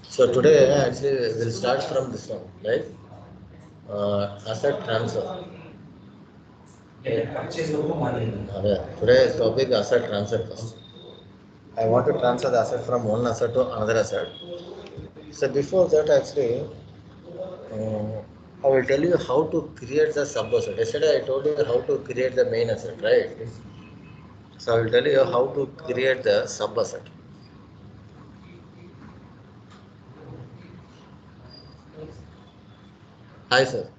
So today actually we'll start from this one, right? Asset transfer. Today's topic asset transfer first. I want to transfer the asset from one asset to another asset. So before that actually, I will tell you how to create the sub asset. Yesterday I told you how to create the main asset, right? So I will tell you how to create the sub asset. Hi sir.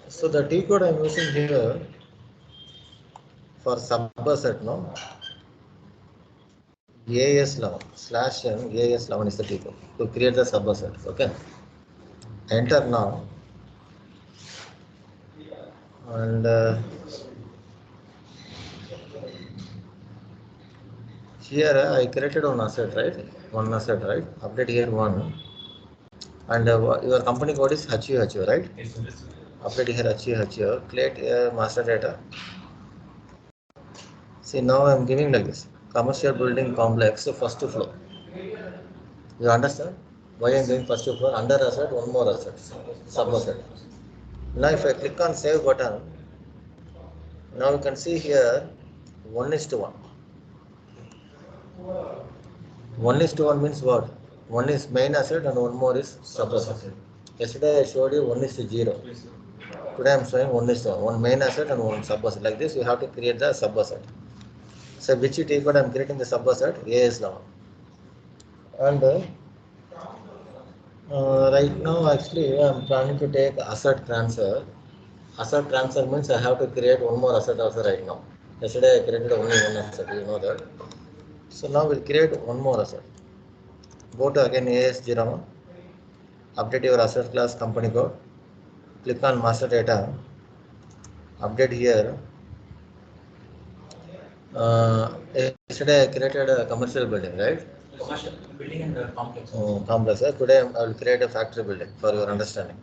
So the T code I am using here for sub asset, no? AS11 /n AS11 is the T code to create the sub asset. Okay. Enter now. And here I created one asset, right? One asset, right? Update here one. And your company code is HU, right? Yes, update here HU. Create master data. See, now I am giving like this. Commercial building complex, first floor. You understand? Why I am doing first floor? Under asset, one more asset. Sub asset. Now if I click on save button, now you can see here 1:1. 1:1 means what? One is main asset and one more is sub asset. Yesterday I showed you 1:0. Today I am showing 1:1. One main asset and one sub asset. Like this, you have to create the sub asset. So which T code I am creating the sub asset? AS11. And right now actually I am planning to take asset transfer. Asset transfer means I have to create one more asset also right now. Yesterday I created only one asset, you know that. So now we'll create one more asset. Go to again AS01, update your asset class company code, click on master data, update here. Yesterday I created a commercial building, right? Commercial building and complex. Complex. Today I will create a factory building for your understanding.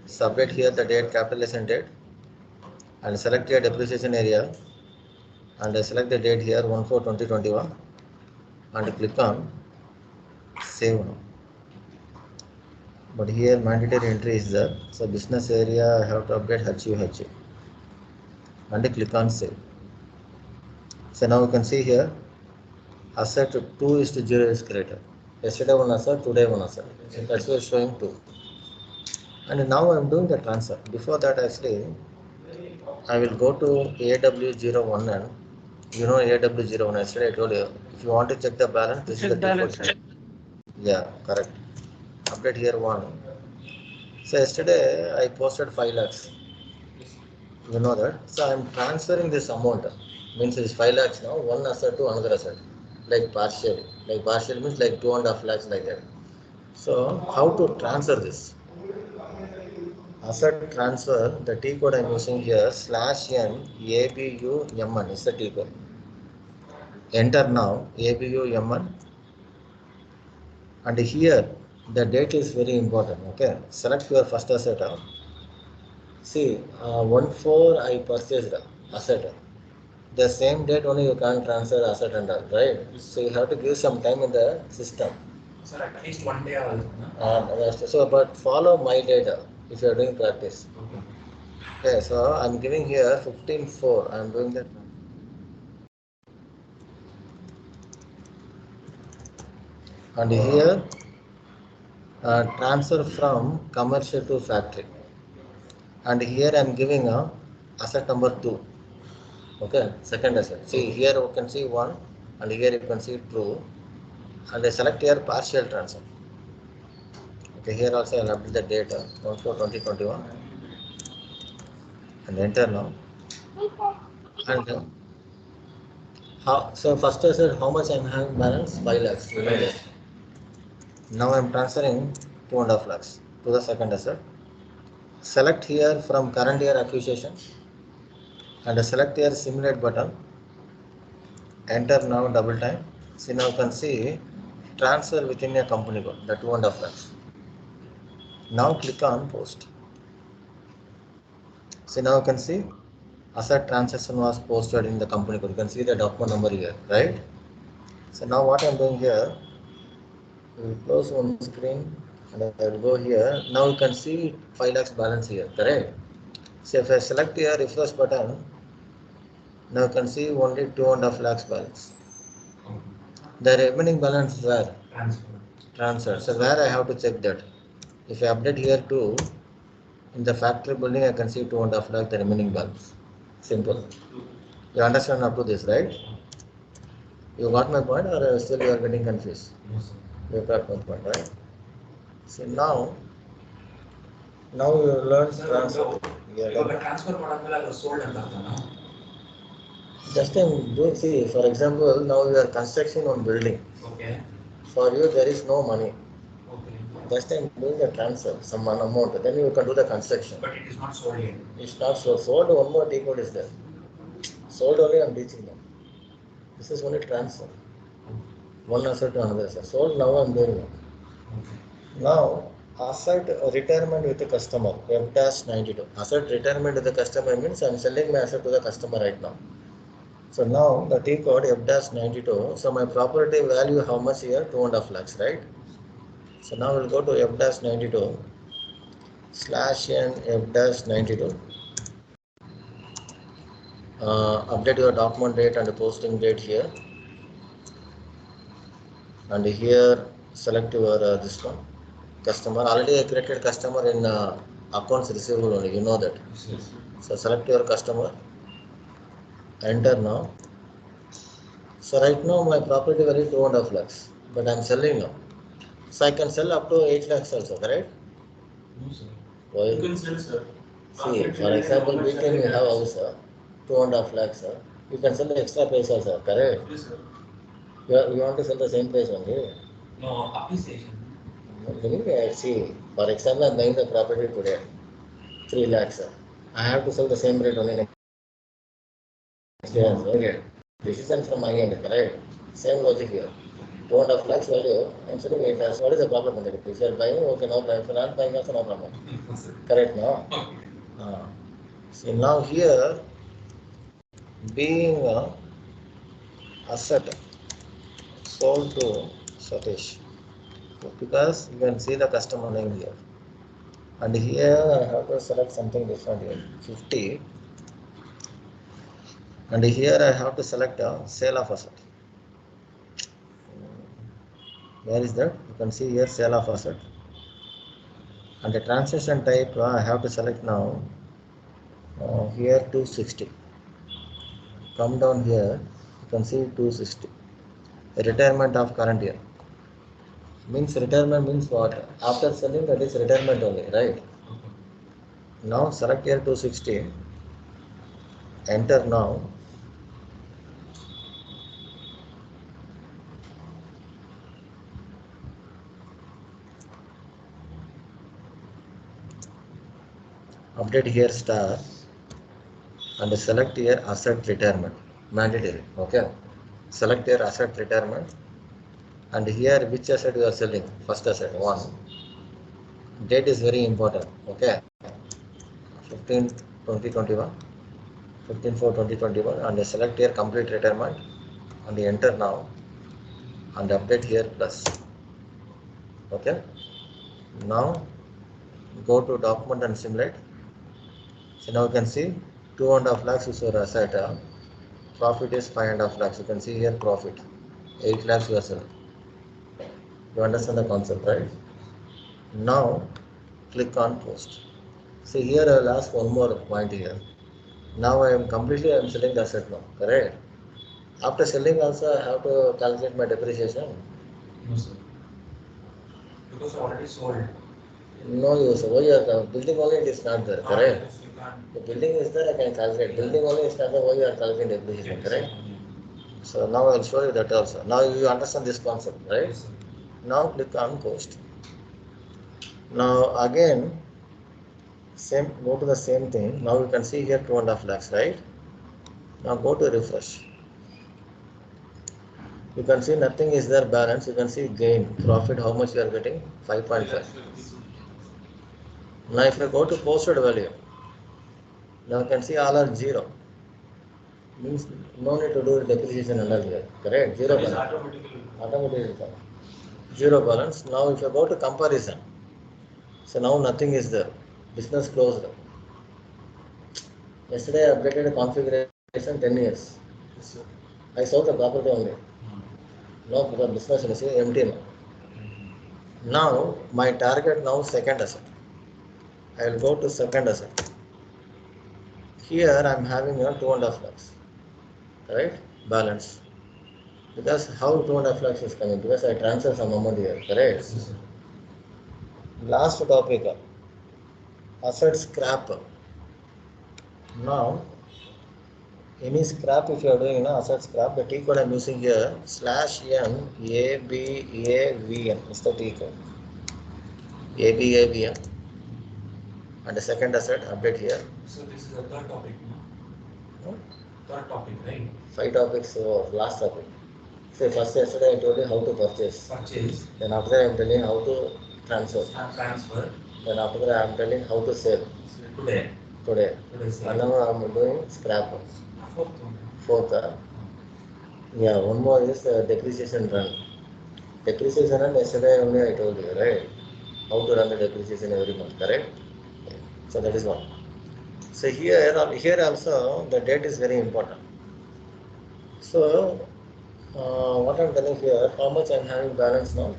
So update here the date, capitalization date, and select your depreciation area, and select the date here 1/4/2021, and click on save now. But here mandatory entry is there. So business area I have to update HU, and click on save. So now you can see here asset 2:0 is created. Yesterday one asset, today one asset. That's why it's showing 2. And now I am doing the transfer. Before that actually I will go to AW01, and you know AW01. Yesterday I told you if you want to check the balance, this is the balance. Yeah, correct. Update here 1. So yesterday I posted 5 lakhs. You know that. So I am transferring this amount. Means it is 5 lakhs now, one asset to another asset. Like partial. Like partial means like 2.5 lakhs like that. So how to transfer this? Asset transfer, the T code I am using here /n ABUMN is the T code. Enter now ABUMN, and here the date is very important. Okay, select your first asset. See, 1/4 I purchased asset. The same date only you can't transfer asset and all, right? So you have to give some time in the system. Sir, at least 1 day or so, but follow my data if you are doing practice. Okay, so I'm giving here 15/4. I'm doing that. And here transfer from commercial to factory. And here I'm giving a asset number 2. Okay, second asset. See here you can see 1, and here you can see 2. And I select here partial transfer. Okay, here also I'll update the data 1/4/2021 and enter now. And so first I said how much I'm having balance? 5 lakhs. You know that. Now I'm transferring 2.5 lakhs to the second asset. Select here from current year acquisition and select here simulate button. Enter now double time. See now you can see transfer within a company code, the 2.5 lakhs. Now click on post. So now you can see asset transaction was posted in the company code. You can see the document number here, right? So now what I'm doing here, we will close one screen and I will go here. Now you can see 5 lakhs balance here, correct? So if I select here refresh button, now you can see only 2.5 lakhs balance. The remaining balance is where? Transfer. So where I have to check that? If I update here too, in the factory building I can see 2.5 lakh the remaining balance. Simple. You understand up to this, right? You got my point or still you are getting confused? Yes, sir. You got my point, right? So now you learn transfer. Transfer sold and just I'm doing, see, for example, now you are constructing one building. Okay. For you there is no money. Okay. Just I'm doing a transfer, some amount, then you can do the construction. But it is not sold yet. It's not sold. Sold, one more T code is there. Sold only I'm teaching now. This is only transfer. One asset to another asset. Sold now I'm doing it. Okay. Now asset retirement with the customer, F-92. Asset retirement with the customer means I'm selling my asset to the customer right now. So now the T code F-92. So my property value how much here? 2.5 lakhs, right? So now we'll go to F-92 /n F-92. Update your document date and the posting date here. And here select your this one customer. Already I created customer in accounts receivable only. You know that. Yes. So select your customer. Enter now. So right now my property value 2.5 lakhs, but I'm selling now. So I can sell up to 8 lakhs also, correct? No, sir. Why? You can sell, sir. See, for example, we can have house, 2.5 lakhs, sir. You can sell the extra price also, correct? Yes, sir. You want to sell the same price only? No, appreciation. See, for example, I'm buying the property today, 3 lakhs, sir. I have to sell the same rate only next year, sir. Okay. Decision from my end, correct? Same logic here. 2.5 lakhs value, I'm selling 8 lakhs. What is the problem with it? If you are buying, okay, no problem. If you are not buying, also no problem. Correct, no? See, now here, being asset sold to Satish, because you can see the customer name here. And here I have to select something different here, 50. And here I have to select a sale of asset. Where is that? You can see here sale of asset. And the transaction type I have to select now. Here 260. Come down here, you can see 260. Retirement of current year. Means retirement means what? After selling, that is retirement only, right? Now select here 260. Enter now. Update here star. And select here asset retirement. Mandatory. Okay. Select here asset retirement. And here which asset you are selling? First asset 1. Date is very important. Okay. 15/20/21. 15/4/2021. And select here complete retirement. And enter now. And update here plus. Okay. Now go to document and simulate. So now you can see 2.5 lakhs is your asset. Profit is 5.5 lakhs. You can see here profit 8 lakhs you are selling. You understand the concept, right? Now click on post. See here I will ask one more point here. Now I am selling the asset now, correct? After selling also I have to calculate my depreciation. No, sir. Because already sold. No use. Why you are building only it is not there, correct? Yes, the building is there, I can calculate. Building only is not there, why you are calculating depreciation, correct? So now I will show you that also. Now you understand this concept, right? Yes, now click on post. Now again, go to the same thing. Now you can see here 2.5 lakhs, right? Now go to refresh. You can see nothing is there balance. You can see gain, profit, how much you are getting? 5.5. Now if you go to posted value, Now you can see all are 0. Means no need to do depreciation and all here. Correct? 0 balance. Automatically come. 0 balance. Now if you go to comparison, so now nothing is there. Business closed. Yesterday I updated a configuration 10 years. Yes, sir. I sold the property only. No business is empty now. Now my target now second asset. I will go to second asset. Here I am having a 2.5 lakhs. Right? Balance. Because how 2.5 lakhs is coming? Because I transfer some amount here. Correct? Yes, sir. Last topic. Asset scrap. Now any scrap if you are doing asset scrap, the T code I am using here /N ABAVN is the T code. ABAVN. And the second asset update here. So this is the third topic, no? Third topic, right? 5 topics, so last topic. So first yesterday I told you how to purchase. Purchase. Then after that I am telling how to transfer. Transfer. Then after that I am telling how to sell. So today. And now I am doing scrap. Fourth one. Fourth. Yeah, one more is depreciation run. Depreciation run yesterday only I told you, right? How to run the depreciation every month, correct? So that is one. So here also the date is very important. So what I am telling here, how much I am having balance now?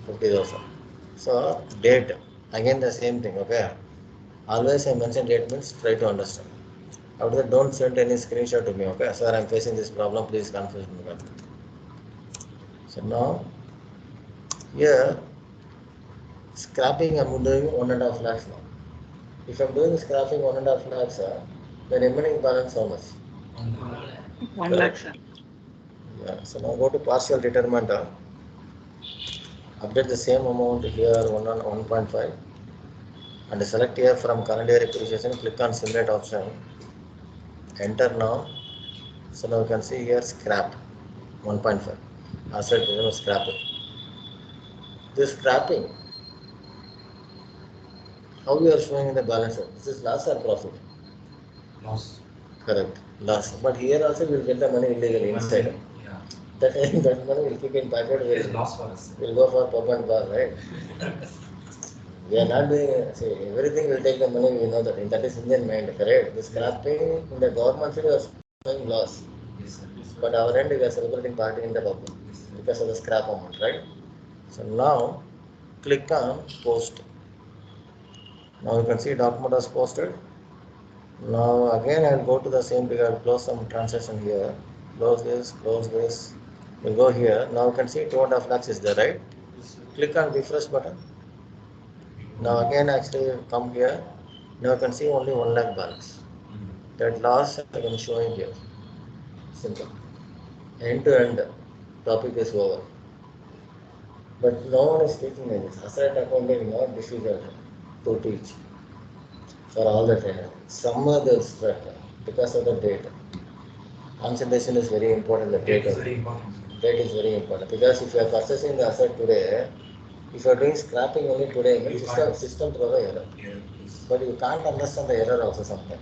50,000. So date, again the same thing, okay? Always I mention date means try to understand. After that, don't send any screenshot to me, okay? Sir, I am facing this problem, please confirm me. So now, here, scrapping I am doing 1.5 lakhs now. If I am doing scrapping 1.5 lakhs, the remaining balance how much? 1 lakh, sir. Yeah, so now go to partial retirement. Update the same amount here 1.5 and select here from current year depreciation, click on simulate option, enter now. So now you can see here scrap 1.5 asset scrap. This scrapping, how you are showing in the balance sheet? This is loss or profit? Loss. Correct, loss. But here also we will get the money illegally inside. Yeah. That money will keep in pocket. It is loss for us. We'll go for pub and bar, right? We are not doing, see, everything will take the money, we know that. That is Indian mind, correct? The scrapping in the government city was showing loss. Yes, sir. But our end we are celebrating party in the public because of the scrap amount, right? So now click on post. Now you can see document was posted. Now again I will go to the same page, I will close some transaction here. Close this. We'll go here. Now you can see 2.5 lakhs is there, right? Yes, sir. Click on refresh button. Now again actually come here. Now you can see only 1 lakh balance. That loss I am showing here. Simple. End to end topic is over. But no one is teaching this. Asset accounting is not difficult to teach for all the trainers. Some others because of the date. Concentration is very important. The date is very important. Date is very important because if you are purchasing the asset today, if you are doing scrapping only today, system throw the error. Yes. But you can't understand the error also sometimes.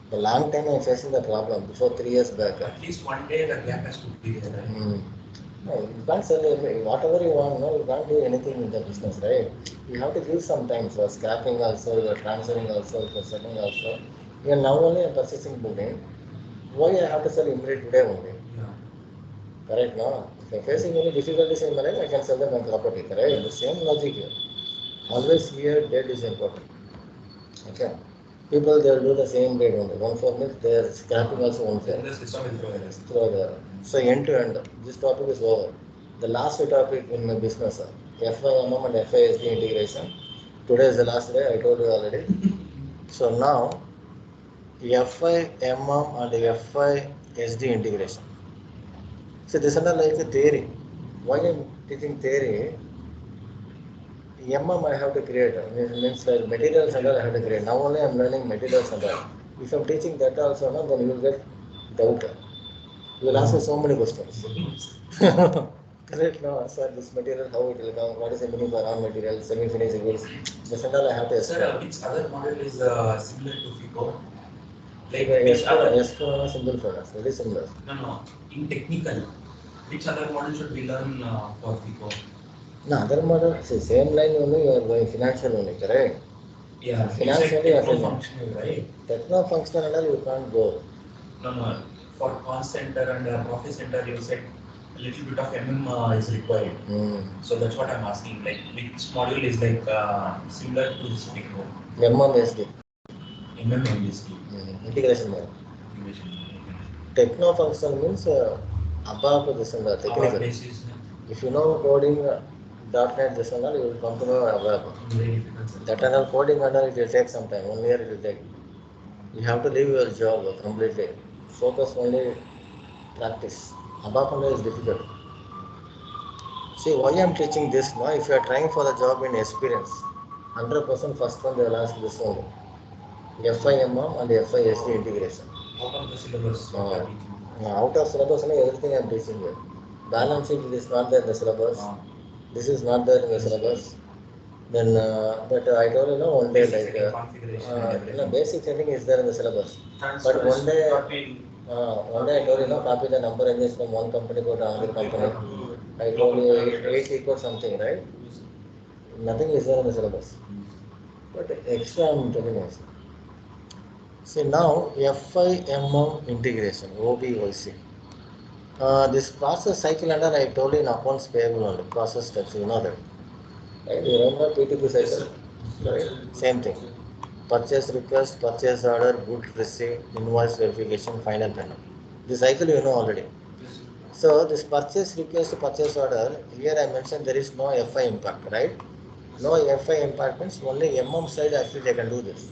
The long time I am facing the problem before 3 years back. At least one day the gap has to be there, right? No, you can't sell whatever you want. No, you can't do anything in the business, right? You have to give some time for scrapping also, you are transferring also, for selling also. You are now only purchasing building. Why I have to sell immediate today only? Yeah. Correct, no? If I am facing any difficulties in my life, I can sell them my property, correct? The same logic here. Always here, debt is important. Okay. People they will do the same date only. 1/4 means they are scrapping also 1/4. The system will throw errors. Through the so end to end, this topic is over. The last topic in my business, FIMM and FISD integration. Today is the last day. I told you already. So now FIMM and FISD integration. So this is not like a theory. Why I am teaching theory? MM I have to create, means like materials and all I have to create. Now only I am learning materials and all. If I am teaching that also, then you will get doubt. You will ask me so many questions. Correct, no, sir, this material, how it will come, what is the meaning for raw material, semi-finished goods, this and all I have to Sir, explain. which other model is similar to FICO? Like Like which other? S4 simple for us, very similar. No, no. In technical, which other model should we learn for FICO? No, other model, see, same line only, you are going financial only, correct? Yeah, you said Financially, you are saying, techno-functional, right? techno-functional and all, you can't go. No, no. For cost center and profit center, you said a little bit of is required. So that's what I'm asking. Like, which module is like similar to this FICO? MMSD, MMMSD. integration model. Integration. Techno-functional means above this and that, Our technical. basis. If you know coding, .NET this and all, you will come to know above. Very difficult. Sir. That and all coding and all, it will take some time, 1 year it will take. You have to leave your job completely. Focus only practice. Above only is difficult. See, why I am teaching this now? If you are trying for the job in experience, 100% first one they will ask this only. FIMM and FISD integration. Out of the syllabus. Out of syllabus, only everything I am teaching here. Balance sheet is not there in the syllabus. This is not there in the syllabus. Then, but I told you, one day Basic like, configuration basic setting is there in the syllabus. But one day I told you, copy the number engines from one company go to another company. I told you 8 equals something, right? Nothing is there in the syllabus. But extra I am telling you. See now FIMM integration, OBYC. This process cycle under I told you in accounts payable only, process steps, you know that. Right? You remember P2P cycle? Right? Same thing. Purchase request, purchase order, good receipt, invoice verification, final payment. This cycle you know already. So this purchase request, purchase order, here I mentioned there is no FI impact, right? No FI impact means only MM side actually they can do this.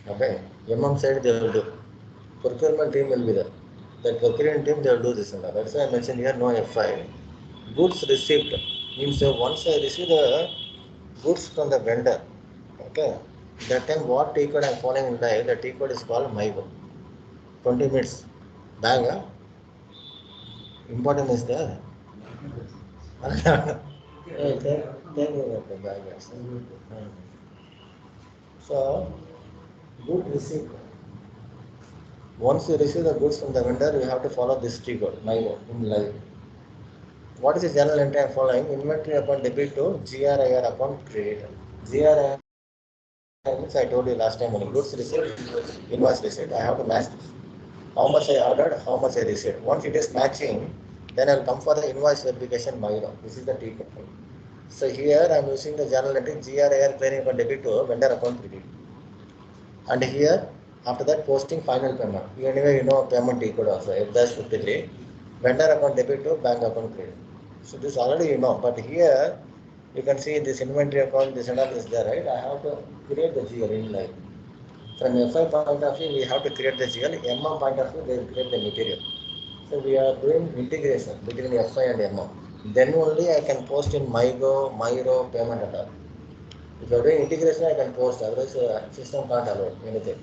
Okay? MM side they will do. Procurement team will be there. That procurement team they will do this and that. That's why I mentioned here no FI. Goods received means once I receive the goods from the vendor, okay, that time what T code I am following in live, the T code is called MyGo. 20 minutes. Bag, important is there. Thank you, bag. So, good receipt. Once you receive the goods from the vendor, you have to follow this T code, MyGo, in live. What is the general entry I am following? Inventory account debit to GRIR account credit. GRIR means I told you last time only goods receipt, invoice receipt. I have to match this. How much I ordered, how much I received. Once it is matching, then I will come for the invoice verification MyGo. This is the T code. So here I am using the journal entry GRIR clearing account debit to vendor account credit. And here after that posting final payment. Anyway you know payment T code also F-53 vendor account debit to bank account credit. So this already you know, but here you can see this inventory account, this and all is there, right? I have to create the GL in live. From FI point of view, we have to create the GL. MM point of view, they will create the material. So we are doing integration between FI and MM. Then only I can post in MyGo, Myro, payment and all. If you are doing integration, I can post. Otherwise, system can't allow anything.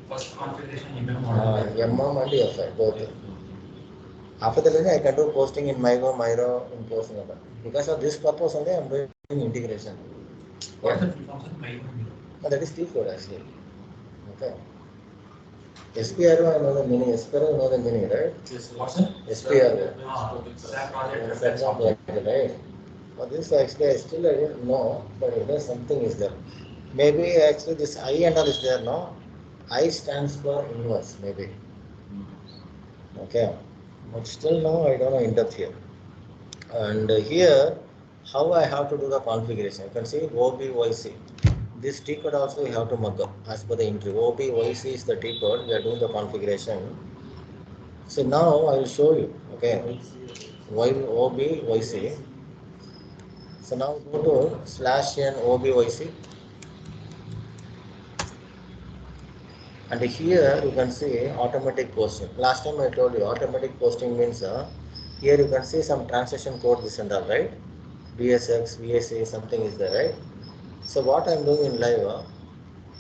First configuration MM and FI both. After that, I can do posting in MyGo, Myro, in posting and all. Because of this purpose only, I am doing integration. What's the full form of MyGo? That is T code actually. Okay. SPRO, I know the meaning. SPRO, you know the meaning, right? What's that? SPRO. SAP project. That's not like that, right? For this actually I still I didn't know, but you know something is there. Maybe actually this I and all is there, no? I stands for inverse, maybe. Okay. But still now I don't know in depth here. And here, how I have to do the configuration. You can see OBYC. This T code also you have to mark up as per the entry. OBYC is the T code. We are doing the configuration. So now I will show you. Okay. OBYC. So now go to /n OBYC. And here you can see automatic posting. Last time I told you automatic posting means here you can see some transaction code this and all, right? BSX, VSA, something is there, right? So what I am doing in live,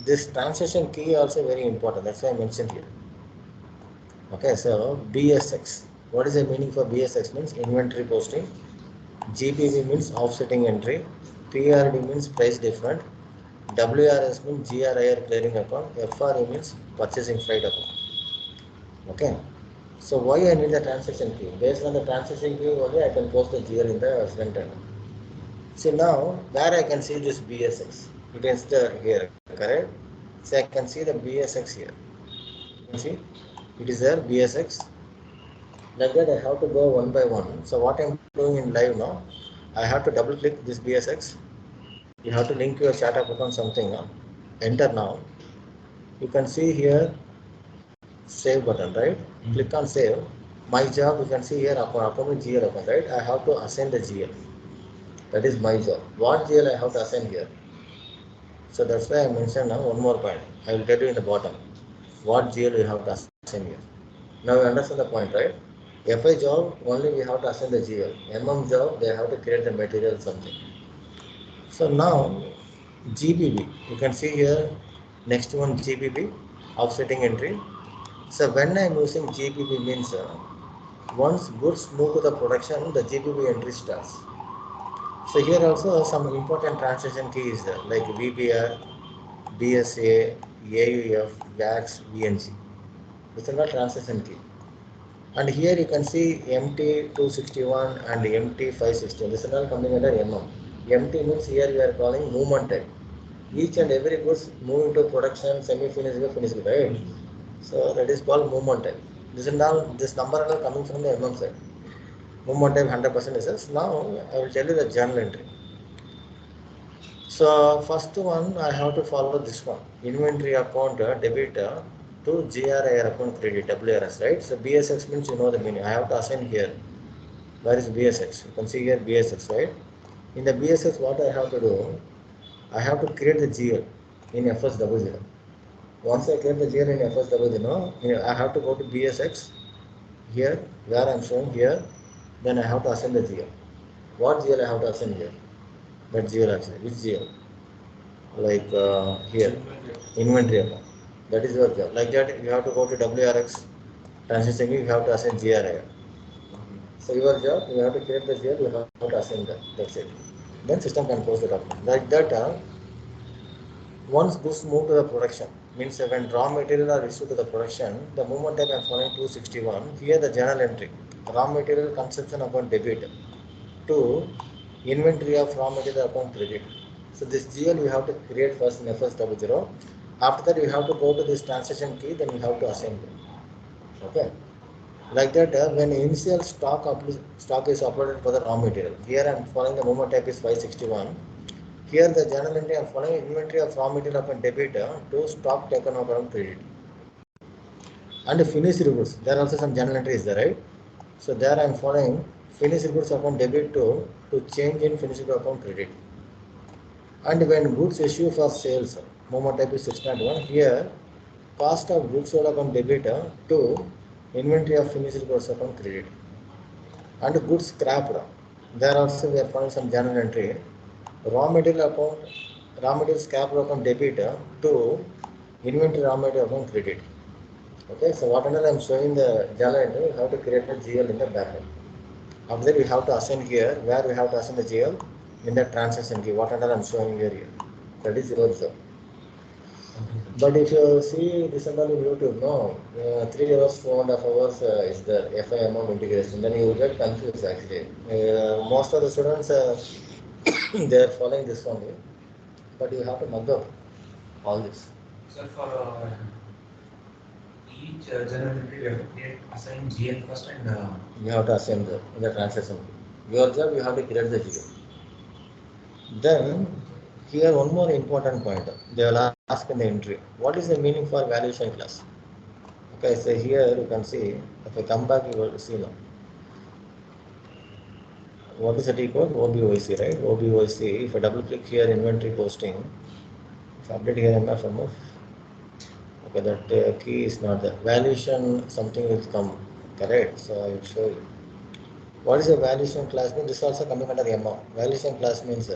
this transaction key also very important. That's why I mentioned here. Okay, so BSX. What is the meaning for BSX? Means inventory posting. GPV means offsetting entry, PRD means price different, WRS means GRIR clearing account, FRE means purchasing freight account. Okay. So why I need the transaction key? Based on the transaction key only I can post the GL in the front end. See now where I can see this BSX. It is here, correct? So I can see the BSX here. You can see it is there BSX. Like that I have to go one by one. So what I am doing in live now, I have to double click this BSX. You have to link your chat account something. Enter now. You can see here save button, right? Click on save. My job you can see here account GL account, right? I have to assign the GL. That is my job. What GL I have to assign here? So that's why I mentioned now one more point. I will tell you in the bottom. What GL you have to assign here. Now you understand the point, right? FI job only we have to assign the GL. MM job they have to create the material something. So now GBB, you can see here next one GBB, offsetting entry. So when I am using GBB means once goods move to the production, the GBB entry starts. So here also some important transaction key is there like VBR, BSA, AUF, VAX, VNG. This is the transaction key. And here you can see MT261 and MT560. This is all coming under MM. MT means here we are calling movement type. Each and every goods move into production, semi-finished, finished, right? So that is called movement type. This is now this number are coming from the MM side. Movement type 100% is this. Now I will tell you the journal entry. So first one I have to follow this one. Inventory account debit to GRIR account credit WRS, right? So BSX means you know the meaning. I have to assign here. Where is BSX? You can see here BSX, right? In the BSX, what I have to do? I have to create the GL in FS00. Once I create the GL in FS00, I have to go to BSX here, where I am showing here. Then I have to assign the GL. What GL I have to assign here? That GL actually. Which GL? Like here, inventory account. That is your job. Like that, you have to go to WRX. Transition, you have to assign GRI. So your job, you have to create the GL, you have to assign that. That's it. Then system can post the document. Like that, once goods move to the production, means when raw material are issued to the production, the movement type I am following 261. Here the journal entry, raw material consumption account debit to inventory of raw material account credit. So this GL you have to create first in FS00. After that you have to go to this transaction key, then you have to assign it. Okay. Like that, when initial stock is uploaded for the raw material. Here I am following the movement type is 561. Here the journal entry I am following inventory of raw material upon debit to stock taken over on credit. And finished goods. There are also some journal entry is there, right? So there I am following finished goods upon debit to change in finished goods upon credit. And when goods issue for sales, movement type is 601. Here cost of goods sold upon debit to inventory of finished goods upon credit. And goods scrapped. There also we are following some journal entry. Raw material scrap account debit to inventory raw material account credit. Okay, so whatever I am showing the journal entry, you have to create a GL in the backend. After that, we have to assign here where we have to assign the GL in the transaction key. Whatever I am showing here. That is your job. But if you see this and all in YouTube, no, 3 hours, 4.5 hours is the FIMM integration. Then you will get confused actually. Most of the students they are following this only, but you have to mug up all this. Sir, for each journal entry, we have to assign GL first and you have to assign the transaction. Your job, you have to create the GL. Then here one more important point. They will ask in the entry, what is the meaning for valuation class? Okay, so here you can see, if I come back, you will see now. What is the T code? OBOC, right? OBOC. If I double click here, inventory posting, if I update here MFMF, okay, that key is not there. Valuation, something will come, correct? So I will show you. What is a valuation class mean? This is also coming under MO. Valuation class means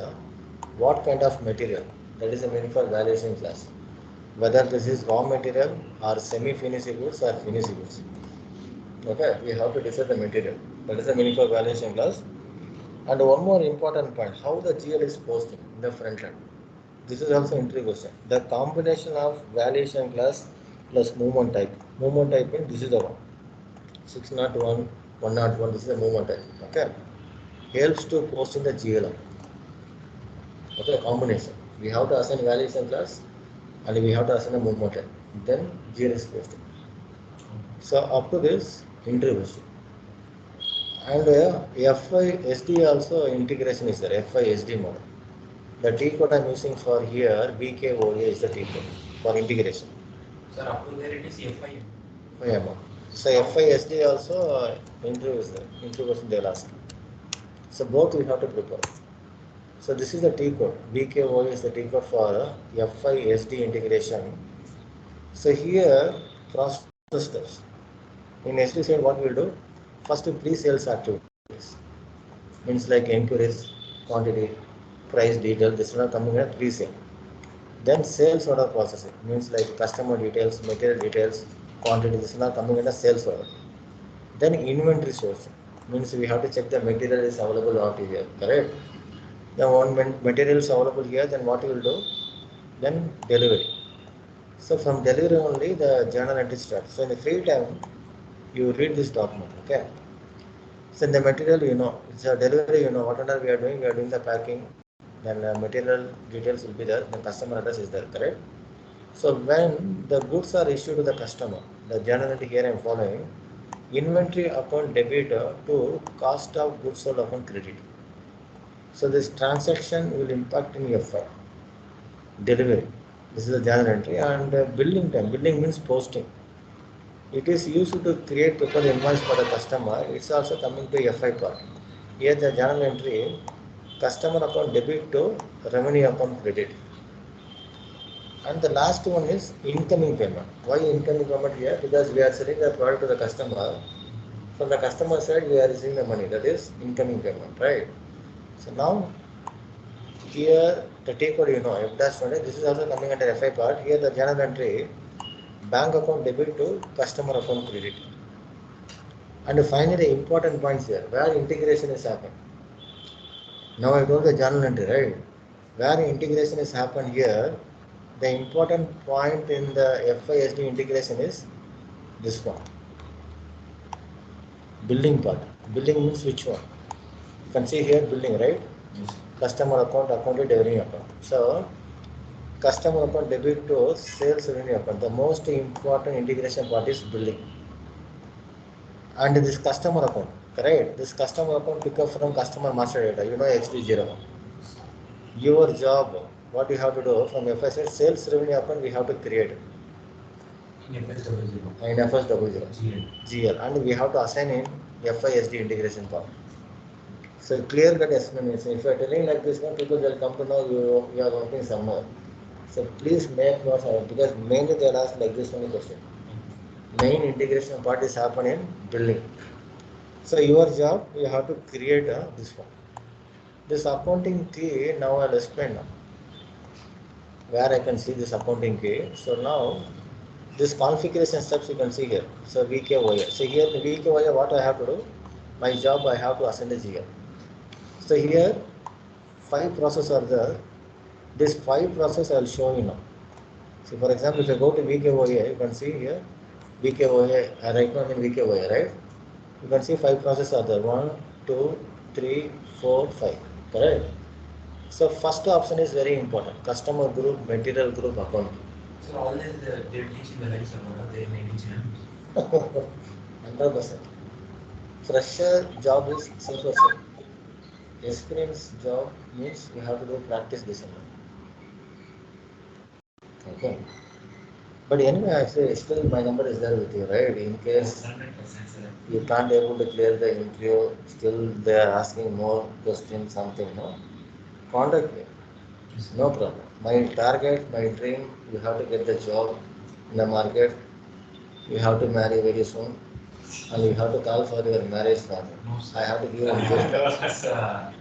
what kind of material? That is the meaning for valuation class. Whether this is raw material or semi-finished goods or finished goods. Okay, we have to decide the material. That is the meaning for valuation class. And one more important point, how the GL is posting in the front end. This is also interview question. The combination of valuation class plus movement type. Movement type means this is the one. 601, 101, this is the movement type. Okay. Helps to post in the GL. Okay, combination. We have to assign valuation class and we have to assign a movement type. Then GL is posted. So up to this interview question. And FISD also integration is there, FISD model. The T code I'm using for here, BKOA is the T code for integration. Sir, up to there it is FIM. FIM. So FISD also interview is there, interview question they'll ask. So both we have to prepare. So this is the T code, BKOA is the T code for FISD integration. So here process steps. In SD side what we'll do? First pre-sales activities. Means like inquiries, quantity, price detail, this is not coming at pre-sale. Then sales order processing, means like customer details, material details, quantity, this is not coming in a sales order. Then inventory sourcing, means we have to check the material is available or not here, correct? Then one material is available here, then what you will do? Then delivery. So from delivery only the journal entry starts. So in the free time, you read this document, okay? So in the material, it's a delivery, whatever we are doing the packing, then material details will be there, the customer address is there, correct? So when the goods are issued to the customer, the journal entry here I am following, inventory account debit to cost of goods sold account credit. So this transaction will impact in FI. Delivery, this is the journal entry, and billing time, billing means posting. It is used to create total invoice for the customer. It's also coming to FI part. Here the journal entry, customer account debit to revenue account credit. And the last one is incoming payment. Why incoming payment here? Because we are selling the product to the customer. From the customer side, we are receiving the money. That is incoming payment, right? So now, here the take code, if that's not it, this is also coming under FI part. Here the journal entry, bank account debit to customer account credit. And finally, the important points here, where integration is happening. Now I told the journal entry, right? Where integration is happened here, the important point in the FISD integration is this one. Billing part. Billing means which one? You can see here billing, right? Yes. Customer account, accounted revenue account. So customer account debit to sales revenue account. The most important integration part is billing. And this customer account, correct? This customer account pick up from customer master data, XD0. Your job, what you have to do from FS sales revenue account, we have to create In FS00. in FS00 GL. and we have to assign in FISD integration part. So clear cut explanation. If you are telling like this, people will come to know you are working somewhere. So please make notes of it, because mainly they are asked like this only question. Main integration part is happening in billing. So your job, you have to create this one. This accounting key, now I'll explain now. Where I can see this accounting key. So now this configuration steps you can see here. So VKOA. So here the VKOA, what I have to do? My job, I have to assign the GL. So here 5 processes are there. This 5 process I will show you now. So for example, if I go to VKOA, you can see here VKOA, right now I'm in VKOA, right? You can see 5 processes are there. 1, 2, 3, 4, 5. Correct? So first option is very important. Customer group, material group, account. So all this they teach in the right server, they may teach in 100%. Fresher job is simple. Experience job means you have to do practice this one. Okay. But anyway, actually, still my number is there with you, right? In case 100%. you can't able to clear the interview, still they are asking more questions, something, no? Contact me. No problem. My target, my dream, you have to get the job in the market. You have to marry very soon, and you have to call for your marriage family. No, sir. I have to give you a gift.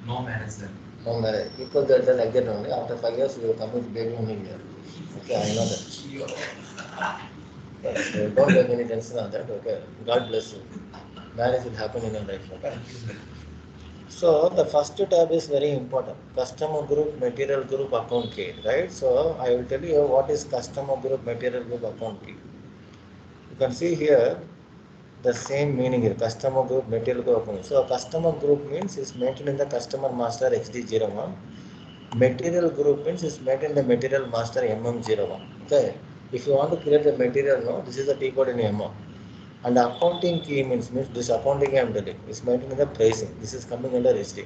No marriage then. No marriage. People that are like that only. After 5 years, you will come with baby only here. Okay, I know that. So don't take any tension on that. Okay, God bless you. Marriage will happen in your life. Okay. So the first tab is very important. Customer group, material group, account key, right? So I will tell you what is customer group, material group, account key. You can see here the same meaning here, customer group, material group, account. So a customer group means is maintained in the customer master XD01. Material group means is maintained in the material master MM01. Okay. If you want to create the material, no, this is the T code in MM. And accounting key means this accounting I am telling is maintaining the pricing. This is coming under SD.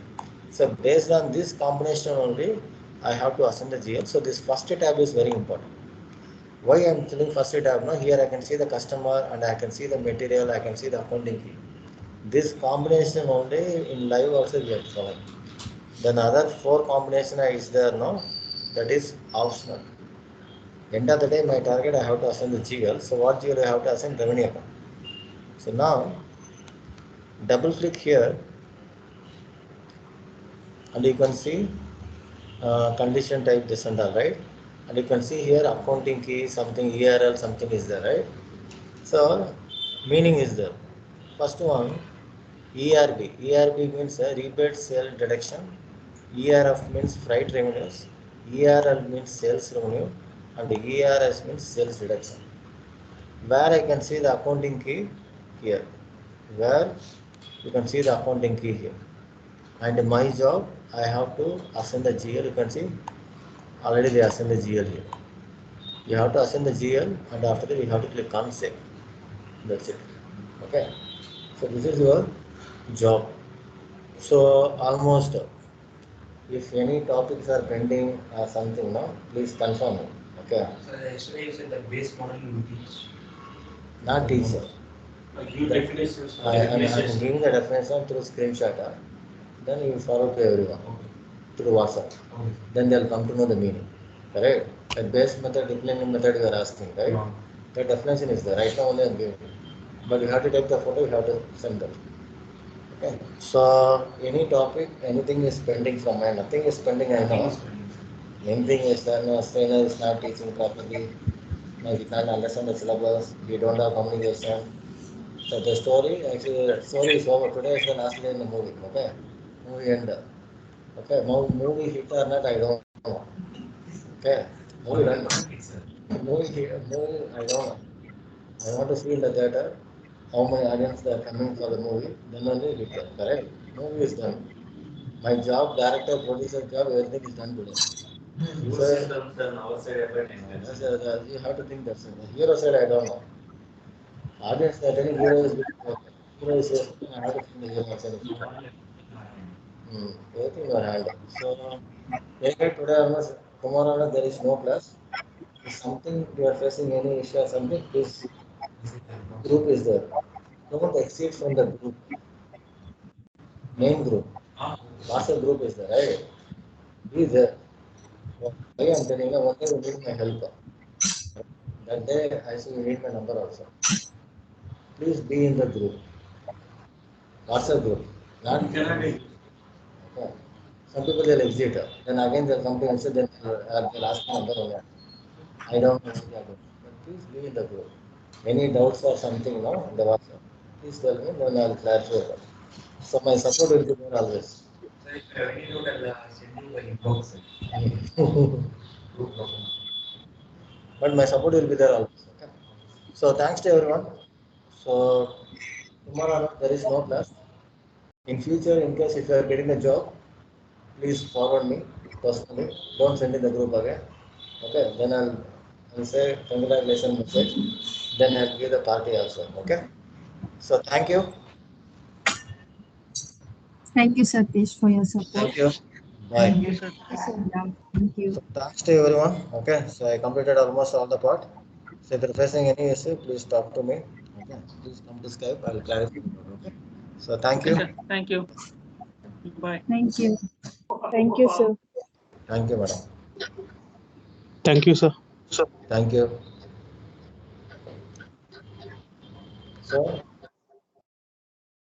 So based on this combination only, I have to assign the GL. So this first tab is very important. Why I am telling first tab? No, here I can see the customer and I can see the material. I can see the accounting key. This combination only in live also we have followed. Then other 4 combination is there, no, that is optional. End of the day, my target I have to assign the GL. So what GL I have to assign? Revenue account. So now double click here and you can see condition type this and all, right? And you can see here accounting key, something URL, something is there, right? So meaning is there. First one, ERB. ERB means rebate sale deduction. ERF means freight revenues. ERL means sales revenue. And ERS means sales deduction. Where I can see the accounting key here. Where you can see the accounting key here. And my job, I have to assign the GL. You can see already they assign the GL here. You have to assign the GL and after that you have to click on save. That's it. Okay. So this is your job. So almost if any topics are pending or something, no, please confirm it. Okay. So yesterday you said the base model you teach. Not teacher. Give definitions. I am giving the definition through screenshot. Then you forward to everyone through WhatsApp. Okay. Then they'll come to know the meaning. Correct? That base method, declining method you are asking, right? No. The definition is there. Right now only I am giving. But you have to take the photo, you have to send that. Okay. So any topic, anything is pending from my nothing is pending, I know. Anything is done, trainer is not teaching properly. Now we can't understand the syllabus, we don't have communication. So the story, actually the story is over. Today is the last day in the movie. Okay. Movie end. Okay, movie hit or not, I don't know. Okay, movie done. Movie, I don't know. I want to see in the theater how many audience they are coming for the movie. Then only hit that. Correct? Movie is done. My job, director, producer job, everything is done today. So, Done our side effort. you have to think that. The hero side, I don't know. Audience, they are telling hero is good. Okay. Hero is yes. I have to think the hero side. Everything in your hand. So, today almost, tomorrow almost there is no class. If something you are facing any issue or something, this group is there. Don't exceed from the group, main group. WhatsApp group is there, right? Be there. Why I am telling you, one day you need my help. That day I say you need my number also. Please be in the group. WhatsApp group. Not okay. Some people they'll exit. Then again they'll come to answer, then they'll ask my number only. I don't know. But please be in the group. Any doubts or something, no, in the WhatsApp, please tell me, then I'll clarify. So my support will be there always. So if revenue note, I'll send you by inbox. But my support will be there always. Okay. So thanks to everyone. So tomorrow there is no class. In future, in case if you are getting a job, please forward me personally. Don't send in the group again. Okay. Then I'll say congratulations message. Then I'll give the party also. Okay. So thank you. Thank you, Satish, for your support. Thank you. Bye. Thank you, sir. Thank you. So thanks to everyone. Okay, so I completed almost all the part. So if you're facing any issue, please talk to me. Okay, please come to Skype. I'll clarify. Okay. So thank Okay, you. sir. Thank you. Bye. Thank you. Thank you, sir. Thank you, madam. Thank you, sir. Thank you. So